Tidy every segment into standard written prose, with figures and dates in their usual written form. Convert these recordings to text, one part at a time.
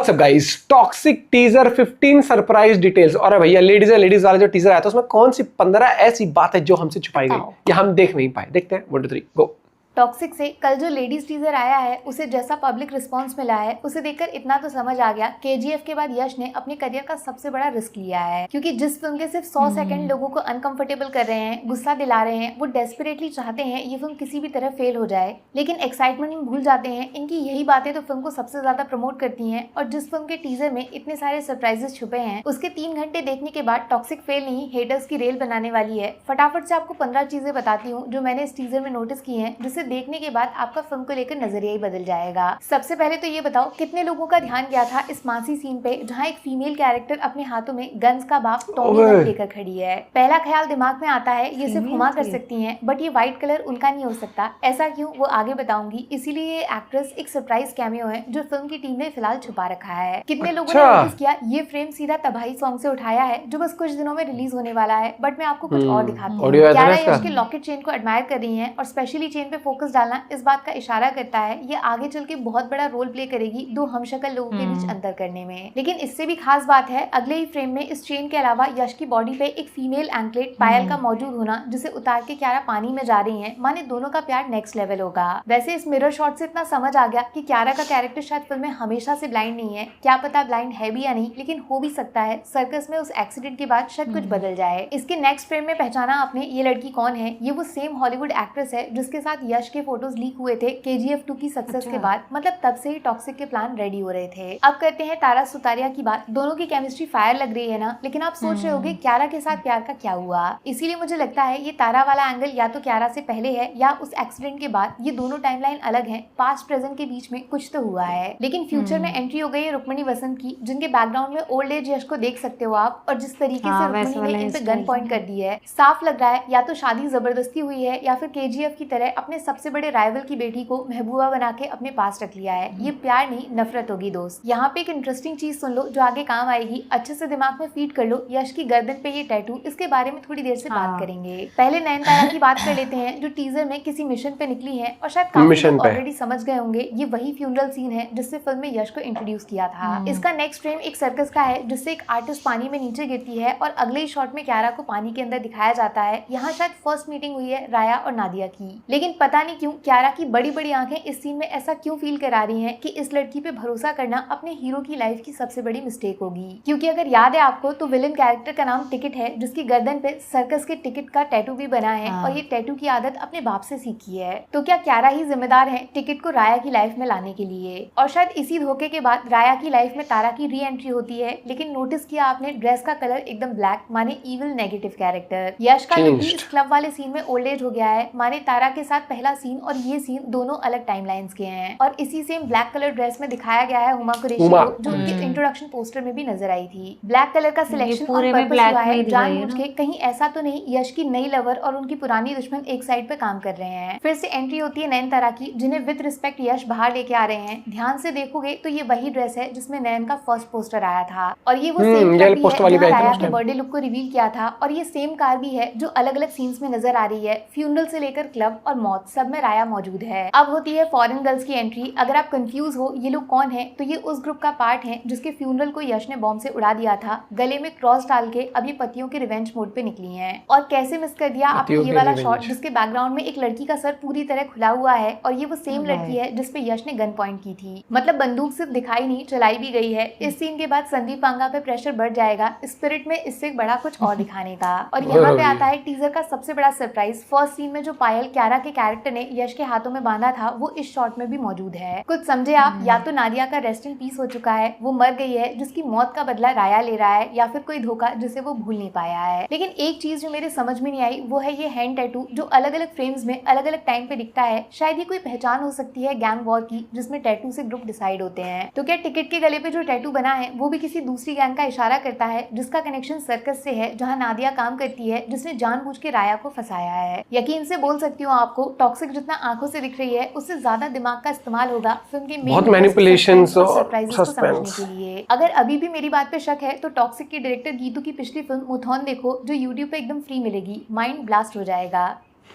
WhatsApp guys, toxic teaser 15 surprise details. और भैया ladies वाला जो टीजर आया था उसमें कौन सी 15 ऐसी बात है जो हमसे छुपाई गई या हम देख नहीं पाए। देखते हैं 1 2 3 गो। टॉक्सिक से कल जो लेडीज टीजर आया है उसे जैसा पब्लिक रिस्पांस मिला है उसे देखकर इतना तो समझ आ गया केजीएफ के बाद यश ने अपने करियर का सबसे बड़ा रिस्क लिया है, क्योंकि जिस फिल्म के सिर्फ 100 सेकंड लोगों को अनकंफर्टेबल कर रहे हैं, गुस्सा दिला रहे हैं, वो डेस्परेटली चाहते हैं ये फिल्म किसी भी तरह फेल हो जाए, लेकिन एक्साइटमेंट में भूल जाते हैं। इनकी यही बातें तो फिल्म को सबसे ज्यादा प्रमोट करती है। और जिस फिल्म के टीजर में इतने सारे सरप्राइजेस छुपे हैं उसके 3 घंटे देखने के बाद टॉक्सिक फेल नहीं हेटर्स की रेल बनाने वाली है। फटाफट से आपको 15 चीजें बताती हूँ जो मैंने इस टीजर में नोटिस की है, जिसे देखने के बाद आपका फिल्म को लेकर नजरिया ही बदल जाएगा। सबसे पहले तो ये बताओ कितने लोगों का ध्यान गया था इस मासी सीन पे जहाँ एक फीमेल कैरेक्टर अपने हाथों में गन्स का बाप टॉमी गन लेकर खड़ी है। पहला ख्याल दिमाग में आता है ये सिर्फ हुमा कर सकती हैं, बट ये व्हाइट कलर उनका नहीं हो सकता। ऐसा क्यों वो आगे बताऊंगी। इसीलिए ये एक्ट्रेस एक सरप्राइज कैमियो है जो फिल्म की टीम ने फिलहाल छुपा रखा है। कितने लोगों ने नोटिस किया ये फ्रेम सीधा तबाही सॉन्ग से उठाया है जो बस कुछ दिनों में रिलीज होने वाला है, बट मैं आपको कुछ और दिखाती हूँ। क्यारा यश के लॉकेट चेन को एडमायर कर रही है और स्पेशली चेन पे फोकस डालना इस बात का इशारा करता है ये आगे चल के बहुत बड़ा रोल प्ले करेगी दो हमशक्ल लोगों के बीच अंतर करने में। लेकिन इससे भी खास बात है अगले ही फ्रेम में इस चेन के अलावा यश की बॉडी पे एक फीमेल एंकलेट पायल का मौजूद होना, जिसे उतार के क्यारा पानी में जा रही है। माने दोनों का प्यार नेक्स्ट लेवल होगा। वैसे इस मिरर शॉट से इतना समझ आ गया कि क्यारा का कैरेक्टर शायद फिल्म में हमेशा से ब्लाइंड नहीं है। क्या पता ब्लाइंड है भी या नहीं, लेकिन हो भी सकता है सर्कस में उस एक्सीडेंट के बाद शायद कुछ बदल जाए। इसके नेक्स्ट फ्रेम में पहचाना आपने ये लड़की कौन है। ये वो सेम हॉलीवुड एक्ट्रेस है जिसके साथ यश के फोटोज लीक हुए थे KGF 2 की सक्सेस के बाद। मतलब तब से ही टॉक्सिक के प्लान रेडी हो रहे थे। अब करते हैं तारा सुतारिया की बात। दोनों की केमिस्ट्री फायर लग रही है ना, लेकिन आप सोच रहे होगे क्यारा के साथ प्यार का क्या हुआ। इसीलिए मुझे लगता है ये तारा वाला एंगल या तो क्यारा से पहले है या उस एक्सीडेंट के बाद। ये दोनों टाइमलाइन अलग है, पास्ट प्रेजेंट के बीच में कुछ तो हुआ है। लेकिन फ्यूचर में एंट्री हो गई है रुक्मिणी वसंत की, जिनके बैकग्राउंड में ओल्ड एज यश को देख सकते हो आप। और जिस तरीके से रुक्मिणी ने इन पे गन पॉइंट कर दी है, साफ लग रहा है या तो शादी जबरदस्ती हुई है या फिर KGF की तरह अपने सबसे बड़े राइवल की बेटी को महबूबा बना के अपने पास रख लिया है। ये प्यार नहीं नफरत होगी दोस्त। यहाँ पे एक इंटरेस्टिंग चीज सुन लो जो आगे काम आएगी। अच्छे से दिमाग में फीड कर लो यश की गर्दन पे ये टैटू, इसके बारे में थोड़ी देर से बात करेंगे। पहले नयनतारा की बात कर लेते हैं जो टीजर में किसी मिशन पे निकली है और शायद काफी लोग ऑलरेडी समझ गए होंगे ये वही फ्यूनरल सीन है जिससे फिल्म में यश को इंट्रोड्यूस किया था। इसका नेक्स्ट फ्रेम एक सर्कस का है जिससे एक आर्टिस्ट पानी में नीचे गिरती है और अगले ही शॉट में क्यारा को पानी के अंदर दिखाया जाता है। यहाँ शायद फर्स्ट मीटिंग हुई है राया और नादिया की, लेकिन पता नहीं क्यों क्यारा की बड़ी बड़ी आंखें इस सीन में ऐसा क्यों फील करा रही हैं कि इस लड़की पे भरोसा करना अपने हीरो की लाइफ की सबसे बड़ी मिस्टेक होगी। क्योंकि अगर याद है आपको तो विलन कैरेक्टर का नाम टिकट है जिसकी गर्दन पे सर्कस के टिकट का टैटू भी बना है और ये टैटू की आदत अपने बाप से सीखी है। तो क्या क्यारा ही जिम्मेदार है टिकट को राया की लाइफ में लाने के लिए। और शायद इसी धोखे के बाद राया की लाइफ में तारा की री एंट्री होती है। लेकिन नोटिस किया आपने ड्रेस का कलर एकदम ब्लैक, माने इविल नेगेटिव कैरेक्टर। यश का लुक इस क्लब वाले सीन में ओल्ड एज हो गया है, माने तारा के साथ पहला सीन और ये सीन दोनों अलग टाइमलाइंस के हैं। और इसी सेम ब्लैक कलर ड्रेस में दिखाया गया है हुमा कुरैशी को, जो उनके इंट्रोडक्शन पोस्टर में भी नजर आई थी। ब्लैक कलर का सिलेक्शन और पर्पस हुआ है जानबूझ के, कहीं ऐसा तो नहीं यश की नई लवर और उनकी पुरानी दुश्मन एक साइड पे काम कर रहे हैं। फिर से एंट्री होती है नयनतारा की, जिन्हें विद रिस्पेक्ट यश बाहर लेके आ रहे हैं। ध्यान से देखोगे तो ये वही ड्रेस है जिसमें नयन का फर्स्ट पोस्टर आया था और ये वो सेम कार भी है जहाँ राया के बर्थडे लुक को रिवील किया था। और ये सेम कार भी है जो अलग अलग सीन्स में नजर आ रही है। फ्यूनरल से लेकर क्लब और मौत सब में राया मौजूद है। अब होती है फॉरेन गर्ल्स की एंट्री। अगर आप कंफ्यूज हो ये लोग कौन है तो ये उस ग्रुप का पार्ट है जिसके फ्यूनरल को यश ने बॉम्ब से उड़ा दिया था। गले में क्रॉस डाल के अभी पतियों के रिवेंज मोड पे निकली हैं। और कैसे मिस कर दिया आपने ये वाला शॉट जिसके बैकग्राउंड में एक लड़की का सर पूरी तरह खुला हुआ है और ये वो सेम लड़की है जिसपे यश ने गन पॉइंट की थी। मतलब बंदूक सिर्फ दिखाई नहीं चलाई भी गई है। इस सीन के बाद संदीप पांगा पे प्रेशर बढ़ जाएगा स्पिरिट में इससे बड़ा कुछ और दिखाने का। और यहाँ पे आता है टीजर का सबसे बड़ा सरप्राइज। फर्स्ट सीन में जो पायल क्यारा के कैरेक्टर ने यश के हाथों में बांधा था वो इस शॉट में भी मौजूद है। कुछ समझे आप, या तो नादिया का रेस्ट इन पीस हो चुका है, वो मर गई है जिसकी मौत का बदला राया ले रहा है, या फिर कोई धोखा जिसे वो भूल नहीं पाया है। लेकिन एक चीज जो मेरे समझ में नहीं आई वो है ये हैंड टैटू जो अलग अलग फ्रेम्स में अलग अलग टाइम पे दिखता है। शायद ये कोई पहचान हो सकती है गैंग वॉर की जिसमें टैटू से ग्रुप डिसाइड होते हैं। तो क्या टिकट के गले पे जो टैटू बना है वो भी किसी दूसरी गैंग का इशारा करता है जिसका कनेक्शन सर्कस से है जहाँ नादिया काम करती है, जिसने जानबूझ के राया को फंसाया है। यकीन से बोल सकती हूँ आपको टॉक्सिक जितना आंखों से दिख रही है उससे ज्यादा दिमाग का इस्तेमाल होगा फिल्म के मेन मैनिपुलेशंस और सरप्राइजेस को समझने के लिए। अगर अभी भी मेरी बात पे शक है तो टॉक्सिक की डायरेक्टर गीतू की पिछली फिल्म मुथौन देखो जो यूट्यूब पे एकदम फ्री मिलेगी, माइंड ब्लास्ट हो जाएगा।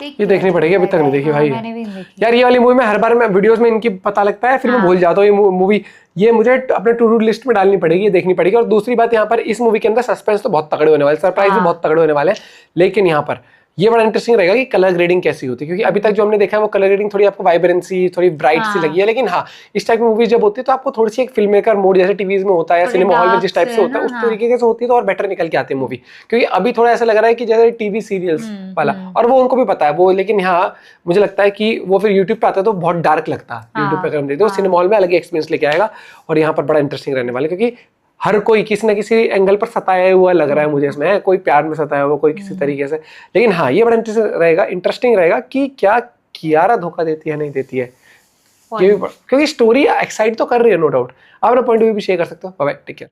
ये देखनी पड़ेगी, अभी तक नहीं देखी भाई। मैंने भी नहीं देखी यार ये वाली मूवी में हर बार मैं वीडियोस में इनकी पता लगता है, फिर मैं भूल जाता हूँ ये मूवी, ये मुझे अपने टू डू लिस्ट में डालनी पड़ेगी, ये देखनी पड़ेगी। और दूसरी बात, यहाँ पर इस मूवी के अंदर सस्पेंस तो बहुत तगड़े होने वाले, सरप्राइज भी बहुत तगड़े होने वाले हैं। लेकिन यहाँ पर ये बड़ा इंटरेस्टिंग रहेगा कि कलर ग्रेडिंग कैसी होती है, क्योंकि अभी तक जो हमने देखा है वो कलर ग्रेडिंग थोड़ी आपको वाइब्रेंसी, थोड़ी ब्राइट सी लगी है। लेकिन हाँ, इस टाइप की मूवीज जब होती है तो आपको थोड़ी सी एक फिल्म मेकर मोड जैसे टीवीज में होता है या सिनेमा हॉल में जिस टाइप से होता है उस तरीके से होती है, तो और बेटर निकल के आती है मूवी। क्योंकि अभी थोड़ा ऐसा लग रहा है कि जैसे टीवी सीरियल्स वाला, और वो उनको भी पता है वो, लेकिन यहाँ मुझे लगता है कि वो फिर यूट्यूब पे आता है तो बहुत डार्क लगता है। यूट्यूब पे अगर हम देखते हैं सिनेमा हॉल में अलग एक्सपीरियंस लेके आएगा, और यहाँ पर बड़ा इंटरेस्टिंग रहने वाला है, क्योंकि हर कोई किसी ना किसी एंगल पर सताया हुआ लग रहा है मुझे इसमें, कोई प्यार में सताया हुआ, कोई किसी तरीके से। लेकिन हाँ, ये बड़ा इंटरेस्टिंग रहेगा कि क्या कियारा धोखा देती है नहीं देती है, ये भी क्योंकि स्टोरी एक्साइट तो कर रही है नो डाउट। आप अपना पॉइंट ऑफ व्यू भी शेयर कर सकते हो। Bye bye, take care.